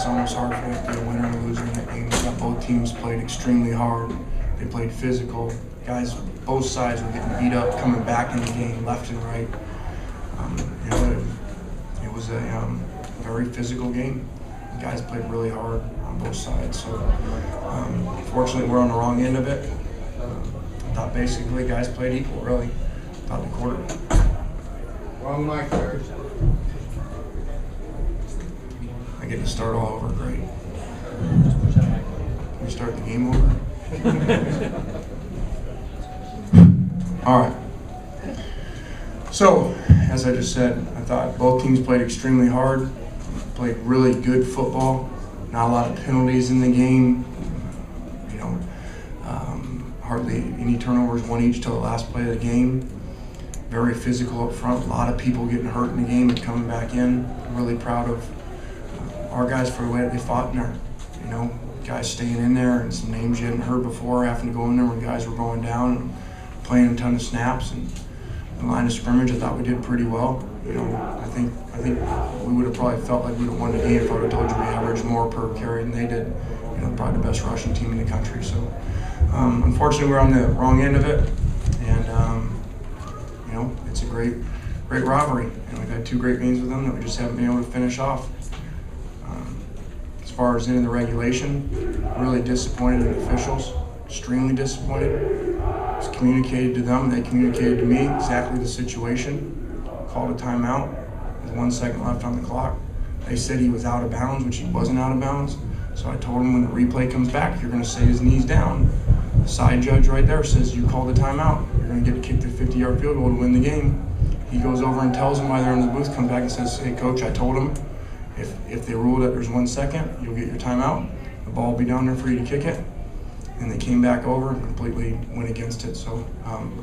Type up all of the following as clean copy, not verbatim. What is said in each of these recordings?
it's almost hard for it to be a winner or loser in that game. Both teams played extremely hard. They played physical. Guys, both sides were getting beat up, coming back in the game, left and right. It was a very physical game. The guys played really hard on both sides. So, fortunately, we're on the wrong end of it. I thought basically guys played equal, really, throughout the quarter. Wrong mic, Coach. I get to start all over, great. Can we start the game over? All right. So, as I just said, I thought both teams played extremely hard, played really good football, not a lot of penalties in the game, hardly any turnovers, one each till the last play of the game. Very physical up front, a lot of people getting hurt in the game and coming back in. Really proud of our guys for the way that they fought in there. Guys staying in there and some names you hadn't heard before, having to go in there when guys were going down and playing a ton of snaps. And the line of scrimmage, I thought we did pretty well. I think we would have probably felt like we would have won the game if I would have told you we averaged more per carry than they did. Probably the best rushing team in the country. So, unfortunately, we're on the wrong end of it, and it's a great rivalry. We've had two great games with them that we just haven't been able to finish off. As far as in the regulation, really disappointed in the officials. Extremely disappointed. It was communicated to them. They communicated to me exactly the situation. Called a timeout with 1 second left on the clock. They said he was out of bounds, which he wasn't out of bounds. So I told him when the replay comes back, you're going to say his knee's down. The side judge right there says you called the timeout. You're going to get kicked a 50-yard field goal to win the game. He goes over and tells him while they're in the booth, comes back and says, hey, coach, I told him if they rule that there's 1 second, you'll get your timeout. The ball will be down there for you to kick it. And they came back over and completely went against it. So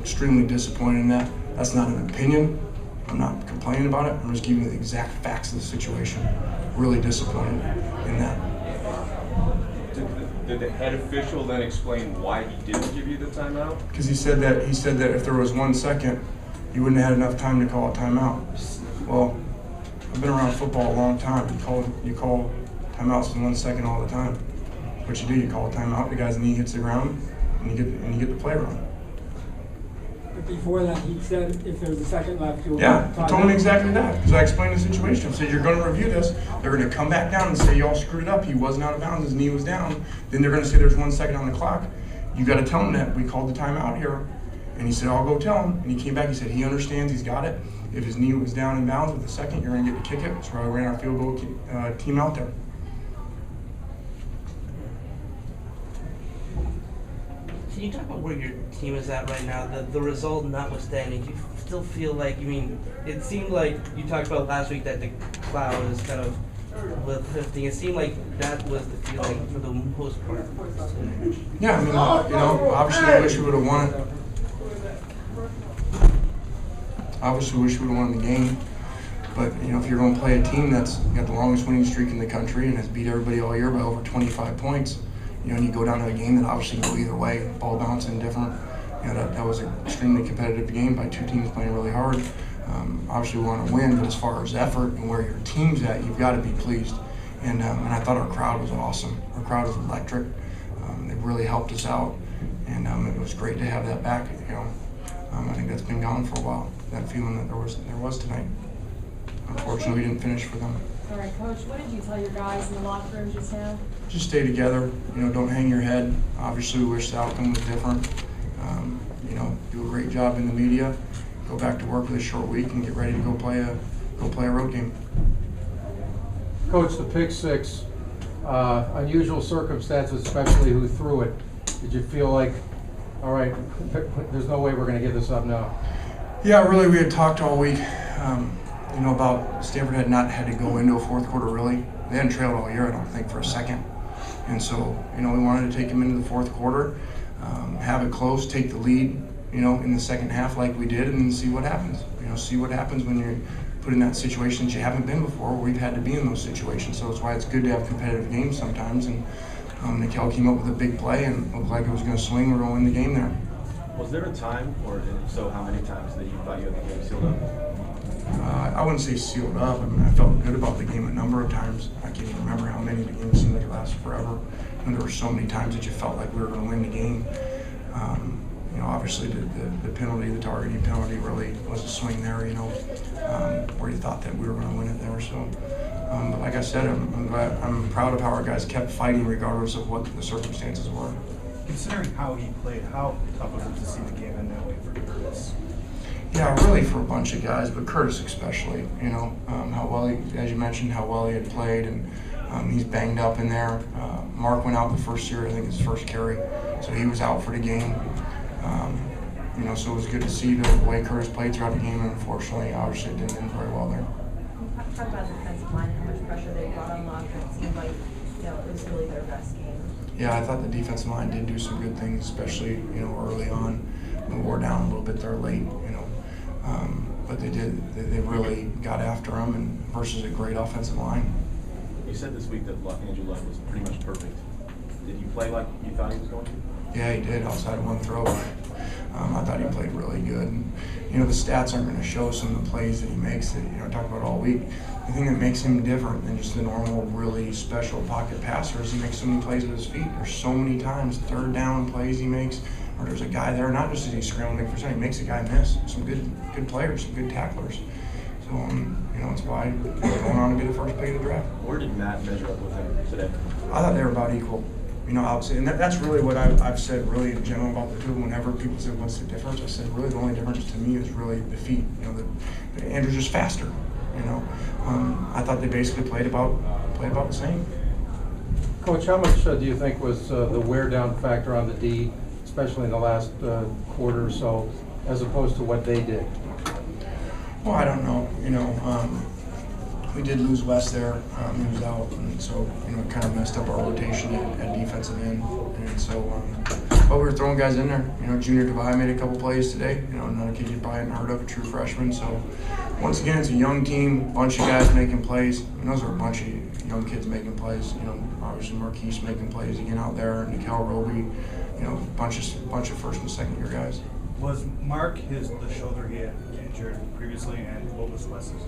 extremely disappointed in that. That's not an opinion. I'm not complaining about it. I'm just giving you the exact facts of the situation. Really disappointed in that. Did the head official then explain why he didn't give you the timeout? Because he said that if there was 1 second, he wouldn't have had enough time to call a timeout. Well, I've been around football a long time. You call timeouts in 1 second all the time. What you do, you call a timeout, the guy's knee hits the ground, and you get the play run. But before that, he said if there's a second left, you'll I told him exactly that, because I explained the situation. I said, you're going to review this. They're going to come back down and say, y'all screwed it up. He wasn't out of bounds. His knee was down. Then they're going to say there's 1 second on the clock. You got to tell him that we called the timeout here. And he said, I'll go tell him. And he came back. He said he understands. He's got it. If his knee was down in bounds with a second, you're going to get to kick it. So I ran our field goal team out there. Can you talk about where your team is at right now? The result notwithstanding, do you still feel like, it seemed like you talked about last week that the cloud is kind of lifting. It seemed like that was the feeling for the most part. Yeah, obviously I wish we would have won it. Obviously wish we would have won the game. But, if you're going to play a team that's got the longest winning streak in the country and has beat everybody all year by over 25 points, and you go down to a game that obviously can go either way, ball bouncing different. That was an extremely competitive game by two teams playing really hard. Obviously we want to win, but as far as effort and where your team's at, you've got to be pleased. And I thought our crowd was awesome. Our crowd was electric. They really helped us out, and it was great to have that back. I think that's been gone for a while. That feeling that there was tonight. Unfortunately, we didn't finish for them. All right, Coach, what did you tell your guys in the locker room just now? Just stay together. Don't hang your head. Obviously, we wish the outcome was different. Do a great job in the media. Go back to work with a short week and get ready to go play a road game. Coach, the pick six, unusual circumstances, especially who threw it. Did you feel like, all right, there's no way we're going to give this up now? Yeah, really, we had talked all week, about Stanford had not had to go into a fourth quarter, really. They hadn't trailed all year, I don't think, for a second. And so, we wanted to take them into the fourth quarter, have it close, take the lead, in the second half like we did, and then see what happens. See what happens when you're put in that situation that you haven't been before, where we've had to be in those situations. So that's why it's good to have competitive games sometimes. And Nikel came up with a big play and looked like it was going to swing. We're going to win the game there. Was there a time, or if so, how many times that you thought you had the game sealed up? I wouldn't say sealed up. I felt good about the game a number of times. I can't even remember how many the game seemed like it lasted forever. And there were so many times that you felt like we were going to win the game. You know, obviously the penalty, the targeting penalty really was a swing there, you know, where you thought that we were going to win it there. So, but like I said, I'm proud of how our guys kept fighting regardless of what the circumstances were. Considering how he played, how tough was it to see the game end that way for Curtis? Yeah, really for a bunch of guys, but Curtis especially. You know, how well he, as you mentioned, how well he had played, and he's banged up in there. Mark went out the first year, I think his first carry, so he was out for the game. You know, so it was good to see the way Curtis played throughout the game, and unfortunately, obviously, it didn't end very well there. Talk about the defensive line and how much pressure they brought on Locker. It seemed like, you know, it was really their best game. Yeah, I thought the defensive line did do some good things, especially, you know, early on. We wore down a little bit there late, you know. But they really got after them, and versus a great offensive line. You said this week that Andrew Luck was pretty much perfect. Did he play like you thought he was going to? Yeah, he did, outside of one throw. I thought he played really good. And, you know, the stats aren't going to show some of the plays that he makes that, you know, I talk about all week. The thing that makes him different than just the normal, really special pocket passer is he makes so many plays with his feet. There's so many times, third down plays he makes, or there's a guy there, not just that he's scrambling for something, he makes a guy miss. Some good players, some good tacklers. So, you know, it's why he's going on to be the first pick of the draft. Where did Matt measure up with him today? I thought they were about equal. You know, I would say, and that's really what I've said really in general about the two. Whenever people say, what's the difference? I said, really the only difference to me is really the feet. You know, Andrew's just faster, you know. I thought they basically played about the same. Coach, how much do you think was the wear down factor on the D, especially in the last quarter or so, as opposed to what they did? Well, I don't know. You know, we did lose Wes there. He was out, and so, you know, it kind of messed up our rotation at defensive end. And so, but we were throwing guys in there. You know, Junior Kavai made a couple plays today. You know, another kid you probably hadn't heard of, a true freshman. So, once again, it's a young team, bunch of guys making plays. And those are a bunch of young kids making plays. You know, obviously Marquise making plays again out there, and Nikel Roby. You know, bunch of first and second year guys. Was Mark the shoulder he had injured previously, and what was Wes's?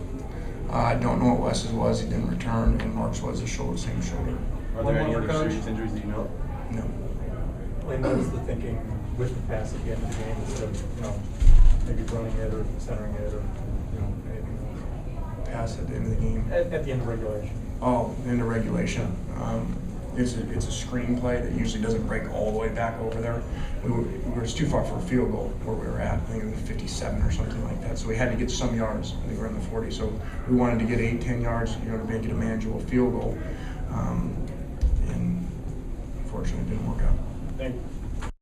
I don't know what Wes's was. He didn't return, and Mark's was the same shoulder. Are there any other serious injuries that you know of? No. Lane, what was the thinking with the pass at the end of the game instead of, you know, maybe running it or centering it or, you know, anything else? Pass at the end of the game. At the end of regulation. Oh, end of regulation. It's a screen play that usually doesn't break all the way back over there. We were too far for a field goal where we were at. I think it was 57 or something like that. So we had to get some yards. I think we were in the 40. So we wanted to get 8-10 yards, you know, to make it a manageable field goal. And unfortunately, it didn't work out. Thank you.